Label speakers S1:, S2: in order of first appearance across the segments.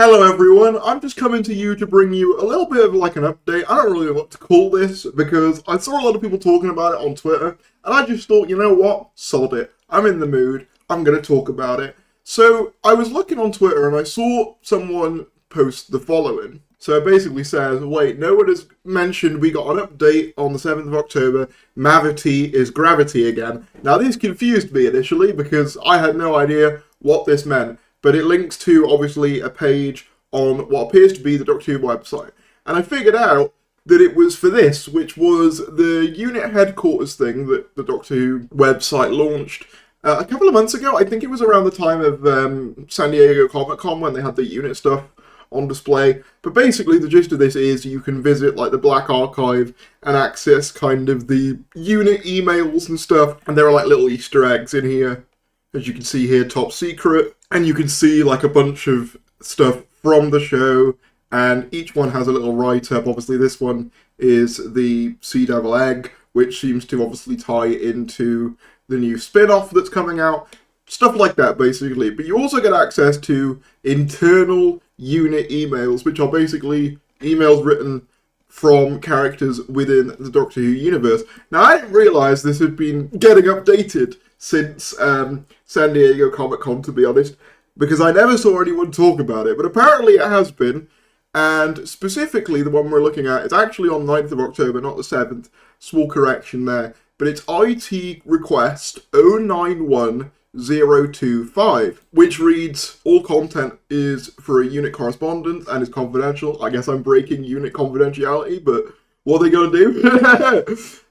S1: Hello everyone, I'm just coming to you to bring you a little bit of like an update. I don't really know what to call this because I saw a lot of people talking about it on Twitter and I just thought, you know what, sod it. I'm in the mood, I'm going to talk about it. So I was looking on Twitter and I saw someone post the following. So it basically says, wait, no one has mentioned we got an update on the 7th of October, Mavity is gravity again. Now this confused me initially because I had no idea what this meant. But it links to, obviously, a page on what appears to be the Doctor Who website. And I figured out that it was for this, which was the unit headquarters thing that the Doctor Who website launched a couple of months ago. I think it was around the time of San Diego Comic-Con when they had the unit stuff on display. But basically, the gist of this is you can visit, like, the Black Archive and access kind of the unit emails and stuff. And there are, like, little Easter eggs in here. As you can see here, top secret. And you can see like a bunch of stuff from the show. And each one has a little write-up. Obviously this one is the Sea Devil Egg, which seems to obviously tie into the new spin-off that's coming out. Stuff like that, basically. But you also get access to internal unit emails, which are basically emails written from characters within the Doctor Who universe. Now, I didn't realise this had been getting updated since San Diego Comic-Con, to be honest, because I never saw anyone talk about it, but apparently it has been, and specifically the one we're looking at is actually on 9th of October, not the 7th, small correction there, but it's IT request 091025, which reads, all content is for a unit correspondent and is confidential. I guess I'm breaking unit confidentiality, but what are they going to do?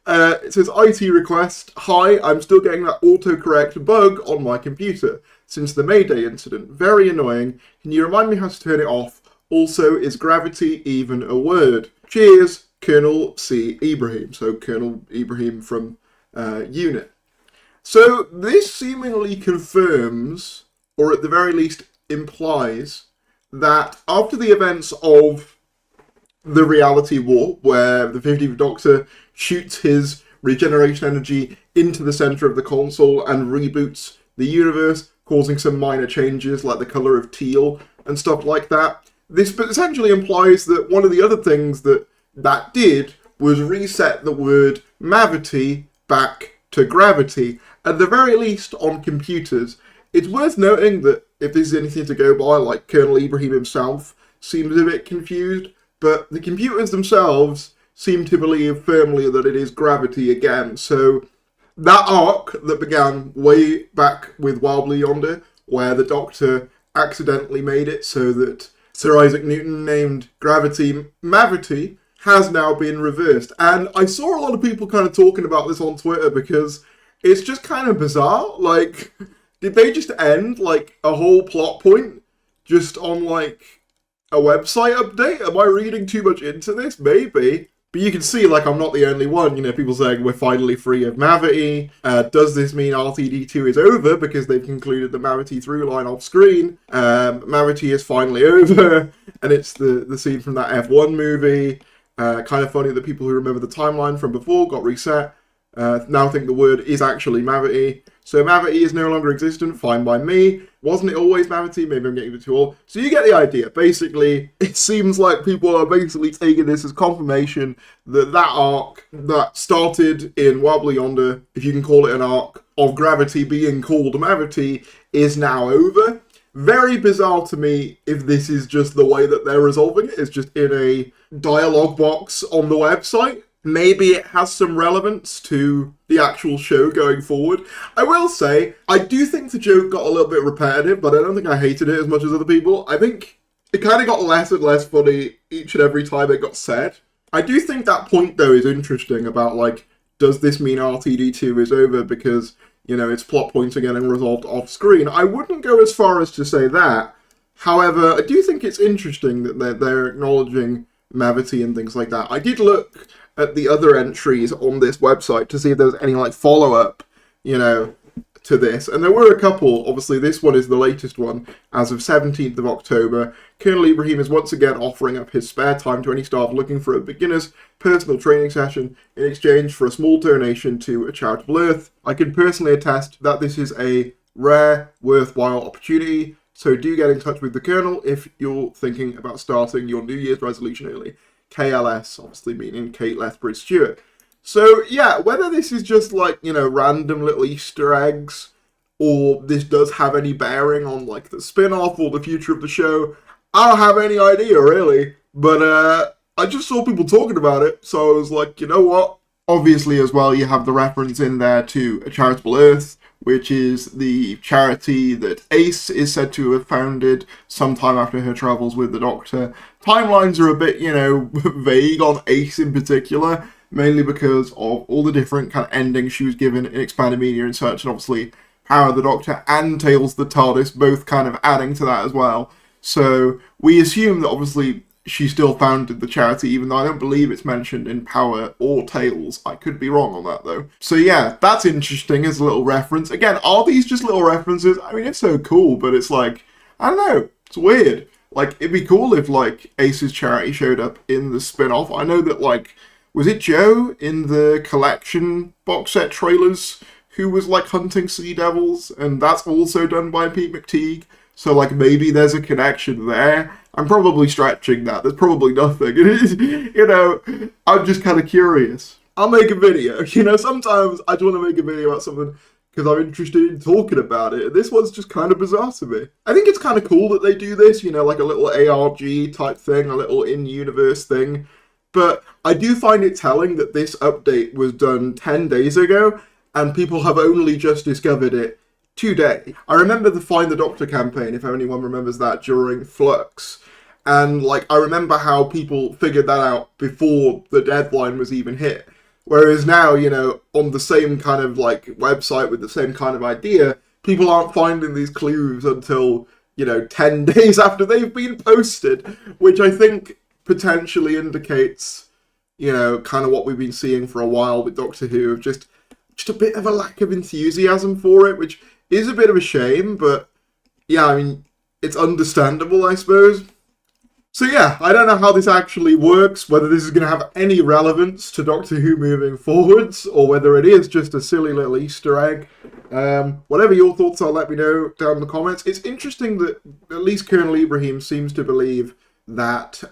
S1: It says, IT request, hi, I'm still getting that autocorrect bug on my computer since the Mayday incident. Very annoying. Can you remind me how to turn it off? Also, is gravity even a word? Cheers, Colonel C. Ibrahim. So, Colonel Ibrahim from UNIT. So, this seemingly confirms, or at the very least implies, that after the events of the reality war, where the 50th Doctor shoots his regeneration energy into the centre of the console and reboots the universe, causing some minor changes like the colour of teal and stuff like that. This essentially implies that one of the other things that did was reset the word Mavity back to gravity, at the very least on computers. It's worth noting that if this is anything to go by, like Colonel Ibrahim himself seems a bit confused, but the computers themselves seem to believe firmly that it is gravity again. So that arc that began way back with Wild Blue Yonder, where the Doctor accidentally made it so that Sir Isaac Newton named gravity Mavity, has now been reversed. And I saw a lot of people kind of talking about this on Twitter because it's just kind of bizarre. Like, did they just end like a whole plot point just on like a website update? Am I reading too much into this? Maybe. But you can see, like, I'm not the only one. You know, people saying we're finally free of Mavity. Does this mean RTD2 is over because they've concluded the Mavity through line off screen? Mavity is finally over, and it's the scene from that F1 movie. Kind of funny that people who remember the timeline from before got reset. Now think the word is actually Mavity. So Mavity is no longer existent, fine by me. Wasn't it always Mavity? Maybe I'm getting a bit too old. So you get the idea. Basically, it seems like people are basically taking this as confirmation that arc that started in Wild Blue Yonder, if you can call it an arc, of gravity being called Mavity, is now over. Very bizarre to me if this is just the way that they're resolving it. It's just in a dialogue box on the website. Maybe it has some relevance to the actual show going forward. I will say, I do think the joke got a little bit repetitive, but I don't think I hated it as much as other people. I think it kind of got less and less funny each and every time it got said. I do think that point, though, is interesting about, like, does this mean RTD2 is over because, you know, it's plot points are getting resolved off screen? I wouldn't go as far as to say that. However, I do think it's interesting that they're acknowledging Mavity and things like that. I did look at the other entries on this website to see if there was any like follow-up, you know, to this. And there were a couple. Obviously, this one is the latest one as of 17th of October. Colonel Ibrahim is once again offering up his spare time to any staff looking for a beginner's personal training session in exchange for a small donation to a charitable earth. I can personally attest that this is a rare, worthwhile opportunity So do get in touch with the Colonel if you're thinking about starting your New Year's resolution early. KLS, obviously meaning Kate Lethbridge Stewart. So yeah, whether this is just like, random little Easter eggs, or this does have any bearing on like the spin-off or the future of the show, I don't have any idea really. But I just saw people talking about it, so I was like, you know what? Obviously, as well, you have the reference in there to A Charitable Earth, which is the charity that Ace is said to have founded sometime after her travels with the Doctor. Timelines are a bit, vague on Ace in particular, mainly because of all the different kind of endings she was given in expanded media and such, and obviously Power of the Doctor and Tales of the TARDIS both kind of adding to that as well. So we assume that obviously she still founded the charity, even though I don't believe it's mentioned in Power or Tales. I could be wrong on that, though. So yeah, that's interesting as a little reference. Again, are these just little references? I mean, it's so cool, but it's like, I don't know, it's weird. Like, it'd be cool if, like, Ace's charity showed up in the spin-off. I know that, like, was it Joe in the collection box set trailers who was, like, hunting sea devils? And that's also done by Pete McTeague. So, like, maybe there's a connection there. I'm probably stretching that. There's probably nothing. I'm just kind of curious. I'll make a video. Sometimes I just want to make a video about something because I'm interested in talking about it. And this one's just kind of bizarre to me. I think it's kind of cool that they do this, like a little ARG type thing, a little in-universe thing. But I do find it telling that this update was done 10 days ago and people have only just discovered it today. I remember the Find the Doctor campaign, if anyone remembers that, during Flux. And, I remember how people figured that out before the deadline was even hit. Whereas now, on the same kind of, website with the same kind of idea, people aren't finding these clues until, 10 days after they've been posted, which I think potentially indicates, kind of what we've been seeing for a while with Doctor Who, of just a bit of a lack of enthusiasm for it, which is a bit of a shame, but yeah, I mean, it's understandable, I suppose. So yeah, I don't know how this actually works, whether this is going to have any relevance to Doctor Who moving forwards, or whether it is just a silly little Easter egg. Whatever your thoughts are, let me know down in the comments. It's interesting that at least Colonel Ibrahim seems to believe that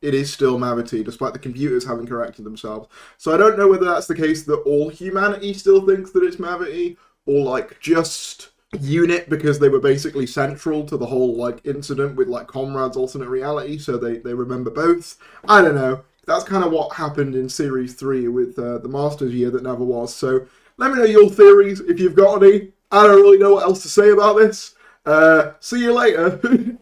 S1: it is still Mavity, despite the computers having corrected themselves. So I don't know whether that's the case that all humanity still thinks that it's Mavity, or just UNIT, because they were basically central to the whole incident with Comrades alternate reality, so they remember both. I don't know. That's kind of what happened in series 3 with the Masters year that never was. So let me know your theories if you've got any. I don't really know what else to say about this. See you later.